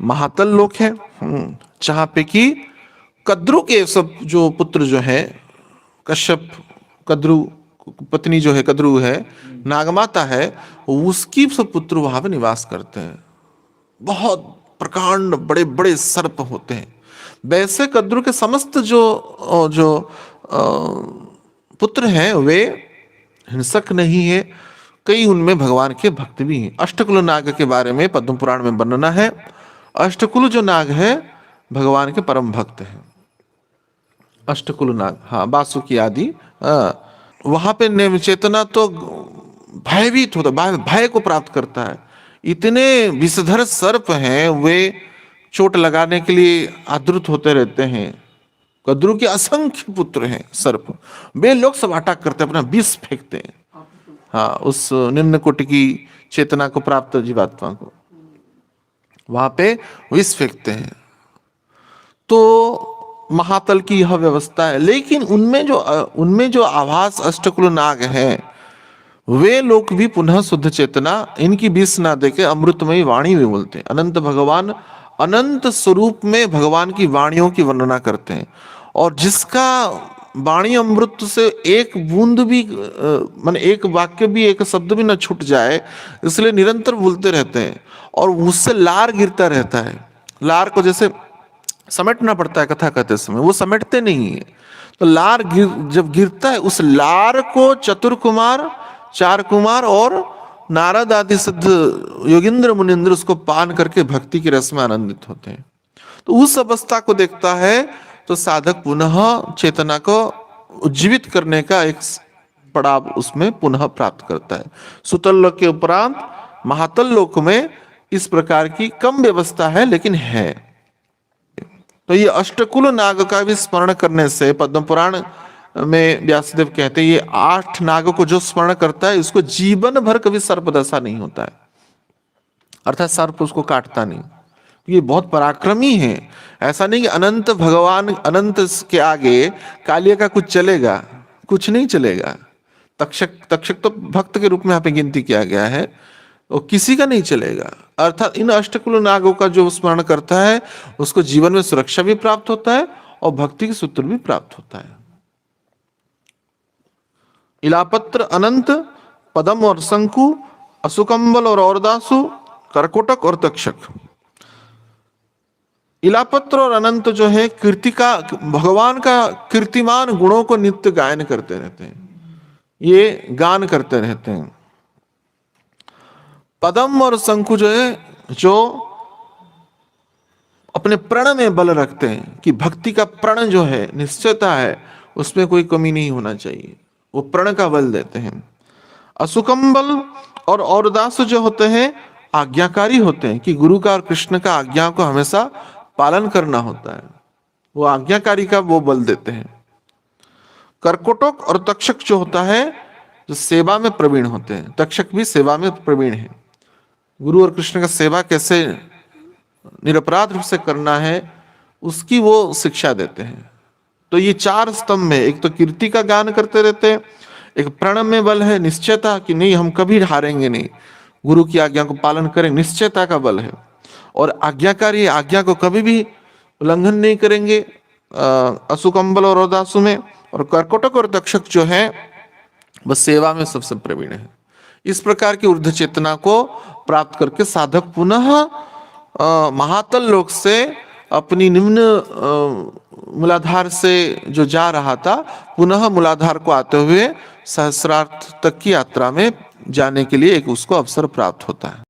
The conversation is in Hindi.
महातल लोक है, जहां पे कि कद्रु के सब जो पुत्र जो है, कश्यप, कद्रु पत्नी जो है कद्रु है, नागमाता है, उसकी सब पुत्र वहां पे निवास करते हैं। बहुत प्रकांड बड़े बड़े सर्प होते हैं। वैसे कद्रु के समस्त जो जो पुत्र हैं वे हिंसक नहीं है, कई उनमें भगवान के भक्त भी हैं। अष्टकुल नाग के बारे में पद्म पुराण में वर्णना है। अष्टकुल जो नाग है भगवान के परम भक्त हैं। अष्टकुल नाग, हाँ, वासुकी आदि, वहां पे नियम चेतना तो भयभीत होता, भय को प्राप्त करता है। इतने विषधर सर्प हैं, वे चोट लगाने के लिए आदृत होते रहते हैं। कद्रु के असंख्य पुत्र हैं सर्प, वे लोग सब अटैक करते हैं, अपना विष फेंकते हैं, हाँ, उस निम्न कोटि की चेतना को प्राप्त जीवात्मा को वहां पे विष फेंकते हैं। तो महातल की यह व्यवस्था है। लेकिन उनमें जो आभास अष्टकुल नाग हैं, वे लोग भी पुनः शुद्ध चेतना, इनकी विष ना देके अमृतमयी वाणी भी बोलते हैं। अनंत भगवान अनंत स्वरूप में भगवान की वाणियों की वर्णना करते हैं, और जिसका वाणी अमृत से एक बूंद भी मान एक वाक्य भी, एक शब्द भी न छूट जाए, इसलिए निरंतर बोलते रहते हैं। और उससे लार गिरता रहता है। लार को जैसे समेटना पड़ता है कथा कहते समय, वो समेटते नहीं है। तो लार जब गिरता है, उस लार को चतुर कुमार, चार कुमार और नारद आदि सिद्ध योगिंद्र मुनिंद्र उसको पान करके भक्ति की रस में आनंदित होते हैं। तो उस अवस्था को देखता है तो साधक पुनः चेतना को उज्जीवित करने का एक पड़ाव उसमें पुनः प्राप्त करता है। सुतल लोक के उपरांत महातल लोक में इस प्रकार की कम व्यवस्था है, लेकिन है। तो ये अष्टकुल नाग का भी स्मरण करने से, पद्म पुराण में व्यासदेव कहते हैं, ये 8 नाग को जो स्मरण करता है उसको जीवन भर कभी सर्प दशा नहीं होता है, अर्थात सर्प उसको काटता नहीं। ये बहुत पराक्रमी है। ऐसा नहीं कि अनंत भगवान अनंत के आगे कालिया का कुछ चलेगा, कुछ नहीं चलेगा। तक्षक तो भक्त के रूप में यहाँ पे गिनती किया गया है, और किसी का नहीं चलेगा। अर्थात इन अष्टकुल नागों का जो स्मरण करता है उसको जीवन में सुरक्षा भी प्राप्त होता है और भक्ति के सूत्र भी प्राप्त होता है। इलापत्र, अनंत, पदम और शंकु, असुकंबल और औरदासु, करकोटक और तक्षक। इलापत्र और अनंत जो है कीर्तिका, भगवान का कीर्तिमान गुणों को नित्य गायन करते रहते हैं, ये गान करते रहते हैं। पदम और शंकु जो है, जो अपने प्रण में बल रखते हैं कि भक्ति का प्रण जो है, निश्चयता है, उसमें कोई कमी नहीं होना चाहिए, वो प्रण का बल देते हैं। असुकंबल और औरदास जो होते हैं आज्ञाकारी होते हैं, कि गुरु का और कृष्ण का आज्ञा को हमेशा पालन करना होता है, वो आज्ञाकारी का वो बल देते हैं। करकोटक और तक्षक जो होता है, जो सेवा में प्रवीण होते हैं, तक्षक भी सेवा में प्रवीण है। गुरु और कृष्ण का सेवा कैसे निरपराध रूप से करना है उसकी वो शिक्षा देते हैं। तो ये 4 स्तंभ में, एक तो कीर्ति का गान करते रहते हैं, एक प्रण में बल है, निश्चयता कि नहीं हम कभी हारेंगे नहीं, गुरु की आज्ञा को पालन करेंगे, निश्चयता का बल है। और आज्ञाकारी, आज्ञा को कभी भी उल्लंघन नहीं करेंगे, असुकंबल और औदासु में। और कर्कोटक और तक्षक जो है बस सेवा में सबसे प्रवीण है। इस प्रकार की ऊर्ध्व चेतना को प्राप्त करके साधक पुनः महातल लोक से अपनी निम्न मूलाधार से जो जा रहा था, पुनः मूलाधार को आते हुए सहस्रार्थ तक की यात्रा में जाने के लिए एक उसको अवसर प्राप्त होता है।